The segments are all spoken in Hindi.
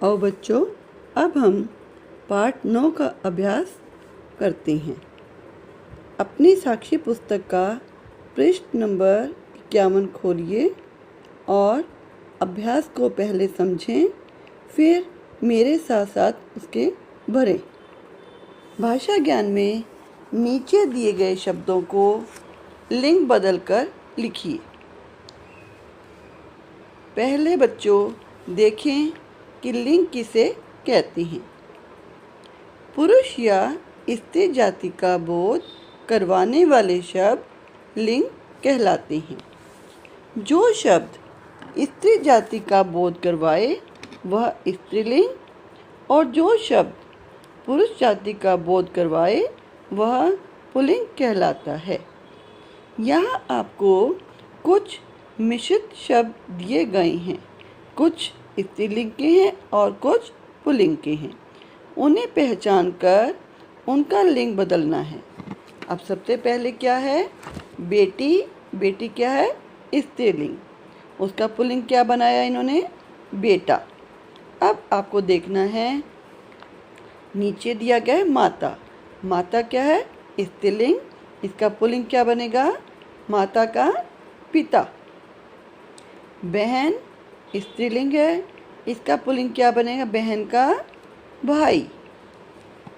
और बच्चों, अब हम पाठ 9 का अभ्यास करते हैं। अपनी साक्षी पुस्तक का पृष्ठ नंबर 51 खोलिए और अभ्यास को पहले समझें, फिर मेरे साथ साथ उसके भरें। भाषा ज्ञान में नीचे दिए गए शब्दों को लिंग बदलकर लिखिए। पहले बच्चों देखें कि लिंग किसे कहते हैं। पुरुष या स्त्री जाति का बोध करवाने वाले शब्द लिंग कहलाते हैं। जो शब्द स्त्री जाति का बोध करवाए वह स्त्रीलिंग और जो शब्द पुरुष जाति का बोध करवाए वह पुल्लिंग कहलाता है। यहाँ आपको कुछ मिश्रित शब्द दिए गए हैं, कुछ स्त्रीलिंग के हैं और कुछ पुल्लिंग के हैं। उन्हें पहचान कर उनका लिंग बदलना है। अब सबसे पहले क्या है, बेटी। बेटी क्या है, स्त्रीलिंग। उसका पुल्लिंग क्या बनाया इन्होंने, बेटा। अब आपको देखना है, नीचे दिया गया है माता। माता क्या है, स्त्रीलिंग। इसका पुल्लिंग क्या बनेगा, माता का पिता। बहन स्त्रीलिंग है, इसका पुल्लिंग क्या बनेगा, बहन का भाई।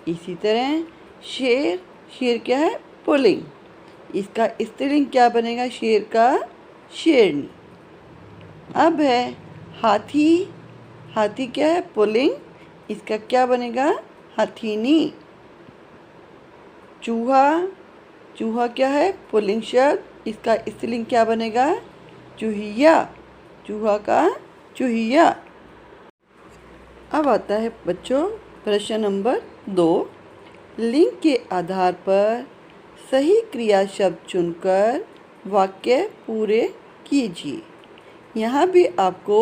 इसी तरह शेर। शेर क्या है, पुल्लिंग। इसका स्त्रीलिंग क्या बनेगा, शेर का शेरनी। अब है हाथी। हाथी क्या है, पुल्लिंग। इसका क्या बनेगा, हथीनी। चूहा। चूहा क्या है, पुल्लिंग शब्द। इसका स्त्रीलिंग क्या बनेगा, चूहिया। चूहा का चूहिया। अब आता है बच्चों प्रश्न नंबर 2। लिंग के आधार पर सही क्रिया शब्द चुनकर वाक्य पूरे कीजिए। यहाँ भी आपको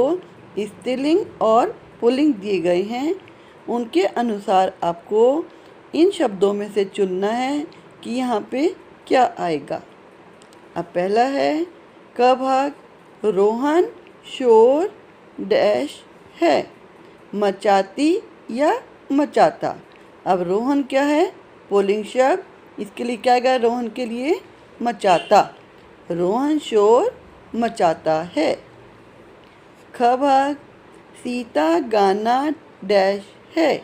स्त्रीलिंग और पुल्लिंग दिए गए हैं। उनके अनुसार आपको इन शब्दों में से चुनना है कि यहाँ पे क्या आएगा। अब पहला है क भाग, रोहन शोर डैश है, मचाती या मचाता। अब रोहन क्या है, पुल्लिंग शब्द। इसके लिए क्या आएगा, रोहन के लिए मचाता। रोहन शोर मचाता है। ख भाग, सीता गाना डैश है,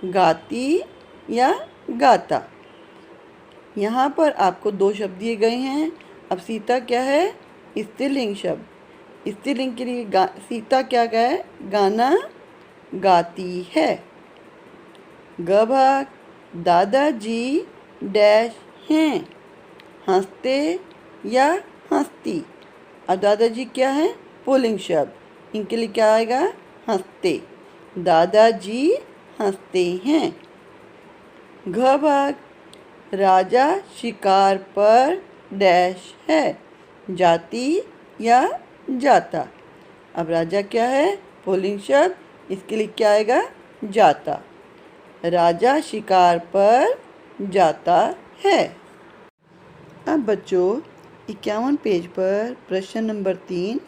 गाती या गाता। यहाँ पर आपको 2 शब्द दिए गए हैं। अब सीता क्या है, स्त्रीलिंग शब्द। स्त्रीलिंग के लिए सीता क्या है, गाना गाती है। ग भाग, दादाजी डैश हैं, हंसते या हंसती। अब दादाजी क्या है, पुल्लिंग शब्द। इनके लिए क्या आएगा, हंसते। दादाजी हंसते हैं। घ भाग, राजा शिकार पर डैश है, जाती या जाता। अब राजा क्या है, पुल्लिंग शब्द। इसके लिए क्या आएगा, जाता। राजा शिकार पर जाता है। अब बच्चों 51 पेज पर प्रश्न नंबर 3,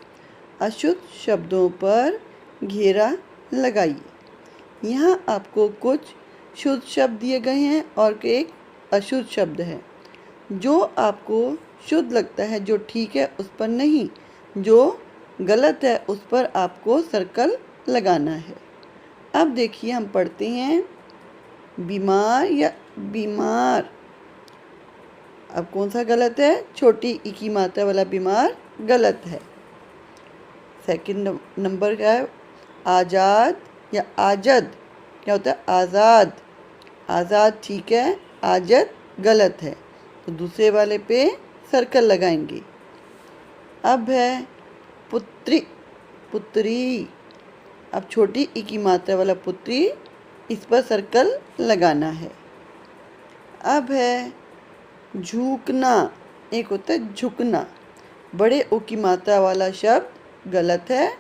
अशुद्ध शब्दों पर घेरा लगाइए। यहाँ आपको कुछ शुद्ध शब्द दिए गए हैं और एक अशुद्ध शब्द है। जो आपको शुद्ध लगता है, जो ठीक है, उस पर नहीं, जो गलत है उस पर आपको सर्कल लगाना है। अब देखिए हम पढ़ते हैं, बीमार या बीमार। अब कौन सा गलत है, छोटी ई की मात्रा वाला बीमार गलत है। सेकंड नंबर क्या है, आज़ाद या आजद। क्या होता है, आज़ाद। आज़ाद ठीक है, आजद गलत है। तो दूसरे वाले पे सर्कल लगाएंगे। अब है पुत्री, पुत्री। अब छोटी ई की मात्रा वाला पुत्री, इस पर सर्कल लगाना है। अब है झुकना। एक होता है झुकना। बड़े ओ की मात्रा वाला शब्द गलत है,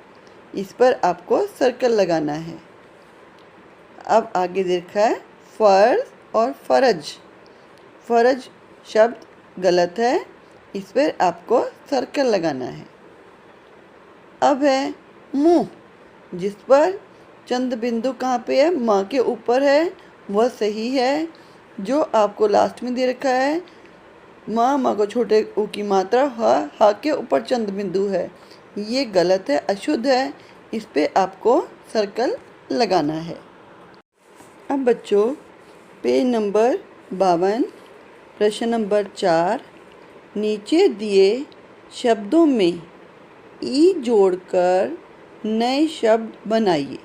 इस पर आपको सर्कल लगाना है। अब आगे देखा है फ़र्ज और फ़रज। फ़र्ज शब्द गलत है, इस पर आपको सर्कल लगाना है। अब है मुँह, जिस पर चंद्र बिंदु कहाँ पे है? माँ के ऊपर है, वह सही है। जो आपको लास्ट में दे रखा है माँ को छोटे ऊ की मात्रा हा के ऊपर चंद्र बिंदु है, ये गलत है, अशुद्ध है। इस पे आपको सर्कल लगाना है। अब बच्चों पेज नंबर 52 प्रश्न नंबर 4, नीचे दिए शब्दों में ई जोड़कर नए शब्द बनाइए।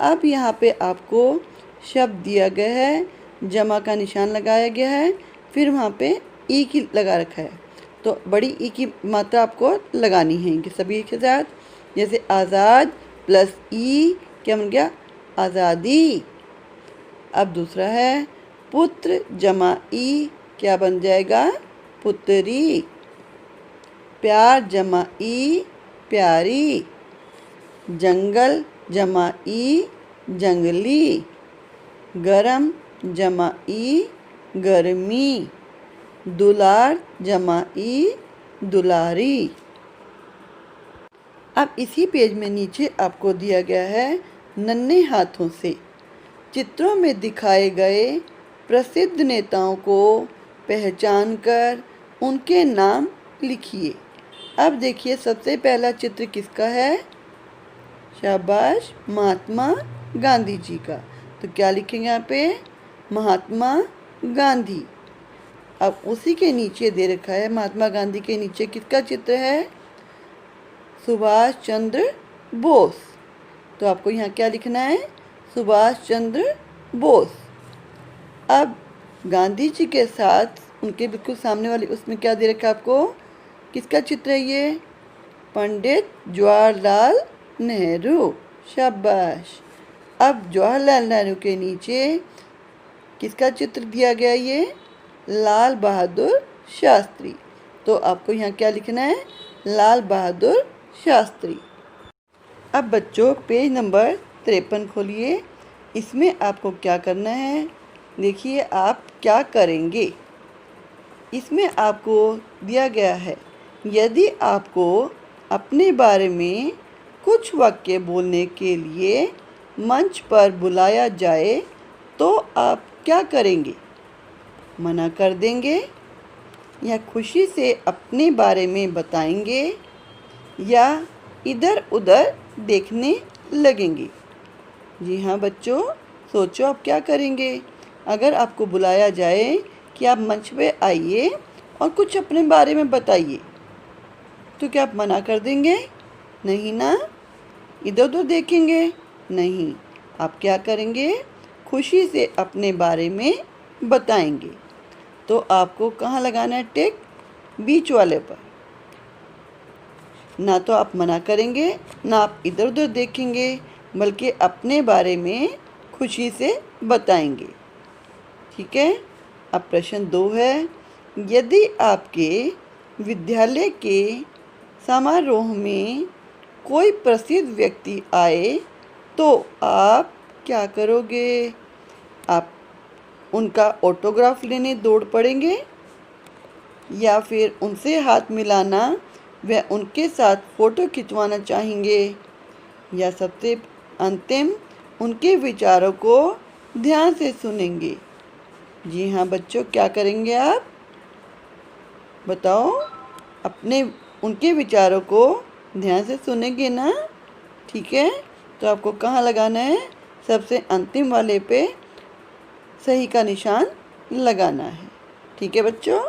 अब यहाँ पे आपको शब्द दिया गया है, जमा का निशान लगाया गया है, फिर वहाँ पे ई की लगा रखा है, तो बड़ी ई की मात्रा आपको लगानी है इनके सभी के साथ। जैसे आज़ाद प्लस ई क्या बन गया? आज़ादी। अब दूसरा है पुत्र जमा ई क्या बन जाएगा? पुत्री। प्यार जमा ई प्यारी। जंगल जमा ई जंगली। गरम जमा ई गर्मी। दुलार जमा ई दुलारी। अब इसी पेज में नीचे आपको दिया गया है नन्हे हाथों से चित्रों में दिखाए गए प्रसिद्ध नेताओं को पहचान कर उनके नाम लिखिए। अब देखिए सबसे पहला चित्र किसका है? शाबाश, महात्मा गांधी जी का। तो क्या लिखेंगे यहाँ पे? महात्मा गांधी। अब उसी के नीचे दे रखा है, महात्मा गांधी के नीचे किसका चित्र है? सुभाष चंद्र बोस। तो आपको यहाँ क्या लिखना है? सुभाष चंद्र बोस। अब गांधी जी के साथ उनके बिल्कुल सामने वाले उसमें क्या दे रखा है आपको? किसका चित्र है ये? पंडित जवाहरलाल नेहरू। शाबाश। अब जवाहरलाल नेहरू के नीचे किसका चित्र दिया गया? ये लाल बहादुर शास्त्री। तो आपको यहाँ क्या लिखना है? लाल बहादुर शास्त्री। अब बच्चों पेज नंबर 53 खोलिए। इसमें आपको क्या करना है? देखिए आप क्या करेंगे। इसमें आपको दिया गया है, यदि आपको अपने बारे में कुछ वाक्य बोलने के लिए मंच पर बुलाया जाए तो आप क्या करेंगे? मना कर देंगे, या खुशी से अपने बारे में बताएंगे, या इधर उधर देखने लगेंगे? जी हाँ बच्चों, सोचो आप क्या करेंगे। अगर आपको बुलाया जाए कि आप मंच पे आइए और कुछ अपने बारे में बताइए, तो क्या आप मना कर देंगे? नहीं ना। इधर उधर देखेंगे? नहीं। आप क्या करेंगे? खुशी से अपने बारे में बताएंगे। तो आपको कहाँ लगाना है टिक? बीच वाले पर। ना तो आप मना करेंगे, ना आप इधर उधर देखेंगे, बल्कि अपने बारे में खुशी से बताएंगे। ठीक है। अब प्रश्न 2 है, यदि आपके विद्यालय के समारोह में कोई प्रसिद्ध व्यक्ति आए तो आप क्या करोगे? आप उनका ऑटोग्राफ लेने दौड़ पड़ेंगे, या फिर उनसे हाथ मिलाना व उनके साथ फ़ोटो खिंचवाना चाहेंगे, या सबसे अंतिम उनके विचारों को ध्यान से सुनेंगे? जी हाँ बच्चों, क्या करेंगे आप? बताओ। अपने उनके विचारों को ध्यान से सुनेंगे ना? ठीक है। तो आपको कहाँ लगाना है? सबसे अंतिम वाले पे सही का निशान लगाना है। ठीक है बच्चों।